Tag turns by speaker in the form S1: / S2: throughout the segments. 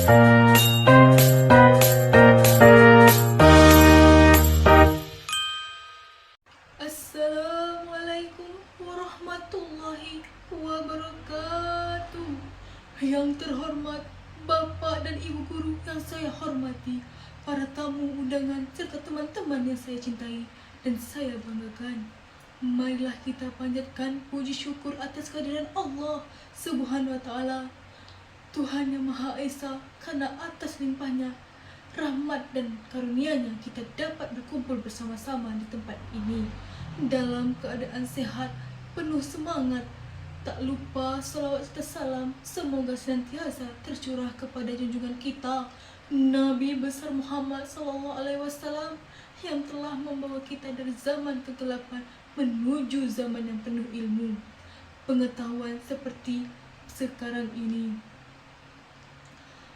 S1: Assalamualaikum warahmatullahi wabarakatuh. Yang terhormat Bapak dan Ibu Guru yang saya hormati, para tamu undangan serta teman-teman yang saya cintai dan saya banggakan. Marilah kita panjatkan puji syukur atas kehadiran Allah Subhanahu wa Ta'ala, Tuhan yang Maha Esa, karena atas limpahnya rahmat dan karunia-Nya kita dapat berkumpul bersama-sama di tempat ini dalam keadaan sehat, penuh semangat. Tak lupa salawat serta salam semoga senantiasa tercurah kepada junjungan kita Nabi besar Muhammad SAW yang telah membawa kita dari zaman kegelapan menuju zaman yang penuh ilmu pengetahuan seperti sekarang ini.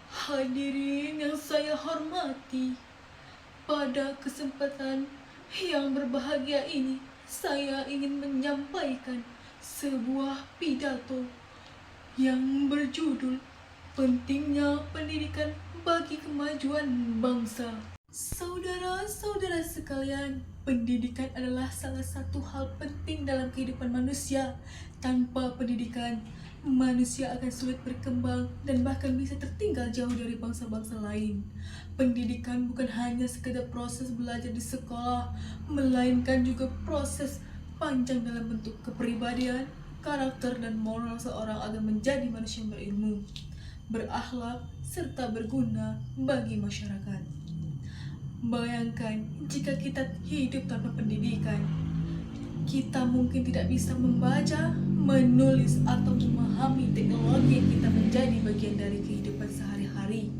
S1: Hadirin yang saya hormati, pada kesempatan yang berbahagia ini saya ingin menyampaikan sebuah pidato yang berjudul Pentingnya Pendidikan bagi Kemajuan Bangsa. Saudara-saudara sekalian, pendidikan adalah salah satu hal penting dalam kehidupan manusia. Tanpa pendidikan, manusia akan sulit berkembang dan bahkan bisa tertinggal jauh dari bangsa-bangsa lain. Pendidikan bukan hanya sekedar proses belajar di sekolah, melainkan juga proses panjang dalam bentuk kepribadian, karakter, dan moral seorang agar menjadi manusia yang berilmu, berakhlak, serta berguna bagi masyarakat. Bayangkan jika kita hidup tanpa pendidikan, kita mungkin tidak bisa membaca, menulis, atau memahami teknologi yang kita menjadi bagian dari kehidupan sehari-hari.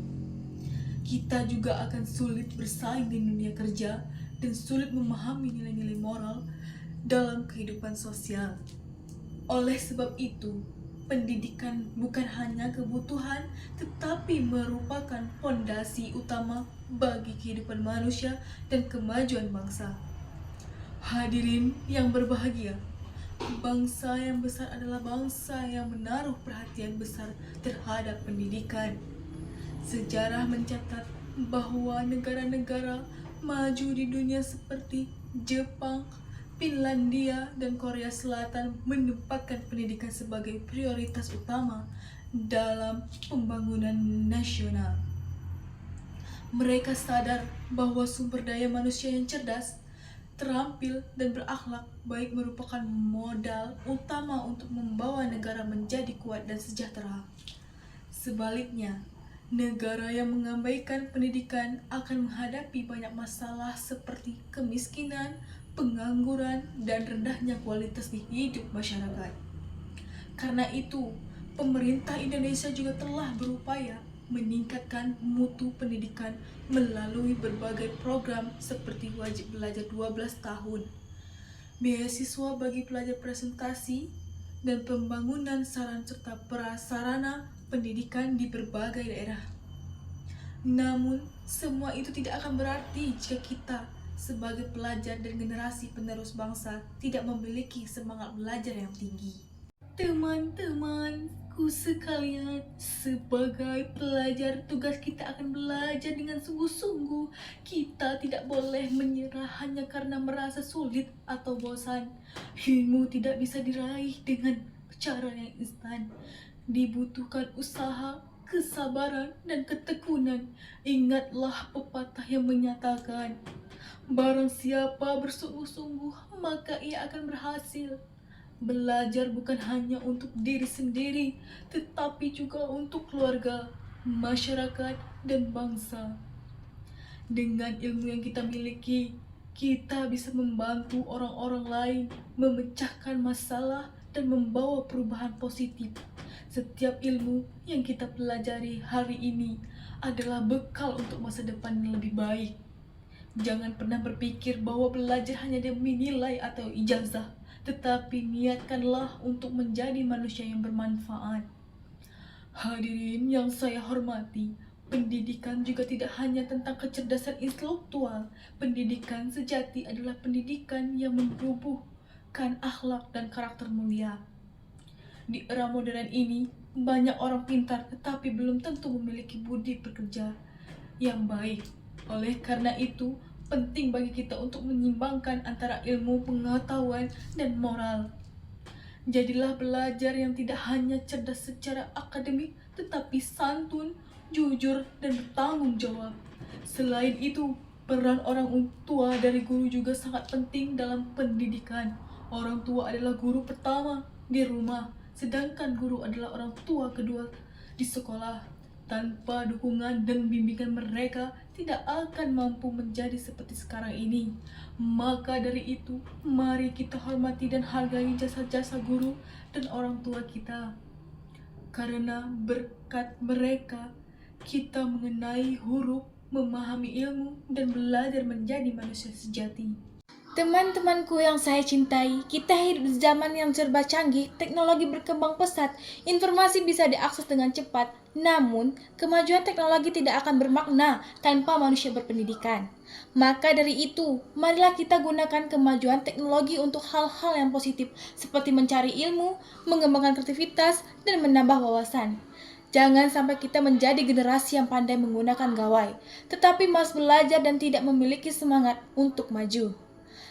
S1: Kita juga akan sulit bersaing di dunia kerja dan sulit memahami nilai-nilai moral dalam kehidupan sosial. Oleh sebab itu, pendidikan bukan hanya kebutuhan, tetapi merupakan fondasi utama bagi kehidupan manusia dan kemajuan bangsa. Hadirin yang berbahagia, bangsa yang besar adalah bangsa yang menaruh perhatian besar terhadap pendidikan. Sejarah mencatat bahwa negara-negara maju di dunia seperti Jepang, Finlandia, dan Korea Selatan menempatkan pendidikan sebagai prioritas utama dalam pembangunan nasional. Mereka sadar bahwa sumber daya manusia yang cerdas, terampil, dan berakhlak baik merupakan modal utama untuk membawa negara menjadi kuat dan sejahtera. Sebaliknya, negara yang mengabaikan pendidikan akan menghadapi banyak masalah seperti kemiskinan, pengangguran, dan rendahnya kualitas hidup masyarakat. Karena itu, pemerintah Indonesia juga telah berupaya meningkatkan mutu pendidikan melalui berbagai program seperti wajib belajar 12 tahun, beasiswa bagi pelajar presentasi, dan pembangunan sarana serta prasarana pendidikan di berbagai daerah. Namun, semua itu tidak akan berarti jika kita sebagai pelajar dan generasi penerus bangsa tidak memiliki semangat belajar yang tinggi. Teman-temanku sekalian, sebagai pelajar tugas kita akan belajar dengan sungguh-sungguh. Kita tidak boleh menyerah hanya karena merasa sulit atau bosan. Ilmu tidak bisa diraih dengan cara yang instan. Dibutuhkan usaha, kesabaran, dan ketekunan. Ingatlah pepatah yang menyatakan, barang siapa bersungguh-sungguh, maka ia akan berhasil. Belajar bukan hanya untuk diri sendiri, tetapi juga untuk keluarga, masyarakat, dan bangsa. Dengan ilmu yang kita miliki, kita bisa membantu orang-orang lain, memecahkan masalah, dan membawa perubahan positif. Setiap ilmu yang kita pelajari hari ini adalah bekal untuk masa depan yang lebih baik. Jangan pernah berpikir bahwa belajar hanya demi nilai atau ijazah, tetapi niatkanlah untuk menjadi manusia yang bermanfaat. Hadirin yang saya hormati, pendidikan juga tidak hanya tentang kecerdasan intelektual. Pendidikan sejati adalah pendidikan yang menumbuhkan akhlak dan karakter mulia. Di era modern ini, Banyak orang pintar tetapi belum tentu memiliki budi pekerja yang baik. Oleh karena itu, penting bagi kita untuk menyimbangkan antara ilmu, pengetahuan, dan moral. Jadilah pelajar yang tidak hanya cerdas secara akademik, tetapi santun, jujur, dan bertanggung jawab. Selain itu, peran orang tua dari guru juga sangat penting dalam pendidikan. Orang tua adalah guru pertama di rumah, sedangkan guru adalah orang tua kedua di sekolah. Tanpa dukungan dan bimbingan mereka tidak akan mampu menjadi seperti sekarang ini. Maka dari itu, mari kita hormati dan hargai jasa-jasa guru dan orang tua kita. Karena berkat mereka, kita mengenai huruf, memahami ilmu, dan belajar menjadi manusia sejati.
S2: Teman-temanku yang saya cintai, kita hidup di zaman yang serba canggih, teknologi berkembang pesat, informasi bisa diakses dengan cepat. Namun, kemajuan teknologi tidak akan bermakna tanpa manusia berpendidikan. Maka dari itu, marilah kita gunakan kemajuan teknologi untuk hal-hal yang positif, seperti mencari ilmu, mengembangkan kreativitas, dan menambah wawasan. Jangan sampai kita menjadi generasi yang pandai menggunakan gawai, tetapi malas belajar dan tidak memiliki semangat untuk maju.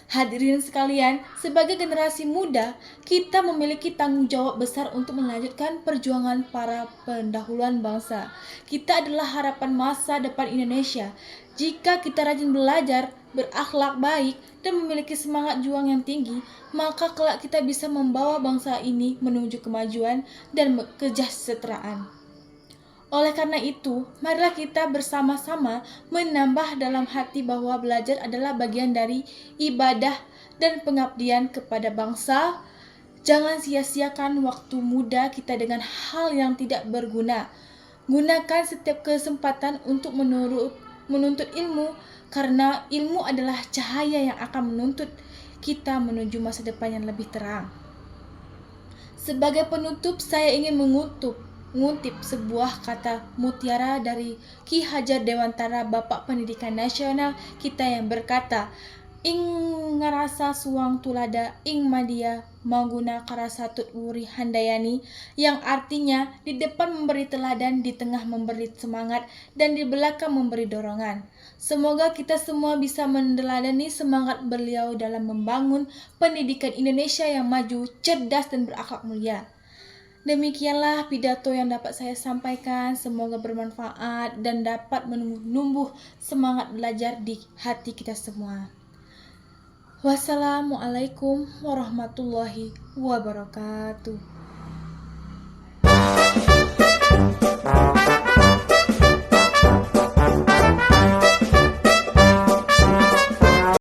S2: Hadirin sekalian, sebagai generasi muda, kita memiliki tanggung jawab besar untuk melanjutkan perjuangan para pendahuluan bangsa. Kita adalah harapan masa depan Indonesia. Jika kita rajin belajar, berakhlak baik, dan memiliki semangat juang yang tinggi, maka kelak kita bisa membawa bangsa ini menuju kemajuan dan kesejahteraan. Oleh karena itu, marilah kita bersama-sama menambah dalam hati bahwa belajar adalah bagian dari ibadah dan pengabdian kepada bangsa. Jangan sia-siakan waktu muda kita dengan hal yang tidak berguna. Gunakan setiap kesempatan untuk menuntut ilmu, karena ilmu adalah cahaya yang akan menuntut kita menuju masa depan yang lebih terang. Sebagai penutup, saya ingin mengutip sebuah kata mutiara dari Ki Hajar Dewantara, Bapak Pendidikan Nasional kita, yang berkata, "Ing ngarasa suang tulada, ing madia mangguna karasatut wuri handayani," yang artinya di depan memberi teladan, di tengah memberi semangat, dan di belakang memberi dorongan. Semoga kita semua bisa meneladani semangat beliau dalam membangun pendidikan Indonesia yang maju, cerdas, dan berakhlak mulia. Demikianlah pidato yang dapat saya sampaikan. Semoga bermanfaat dan dapat menumbuh semangat belajar di hati kita semua. Wassalamualaikum warahmatullahi wabarakatuh.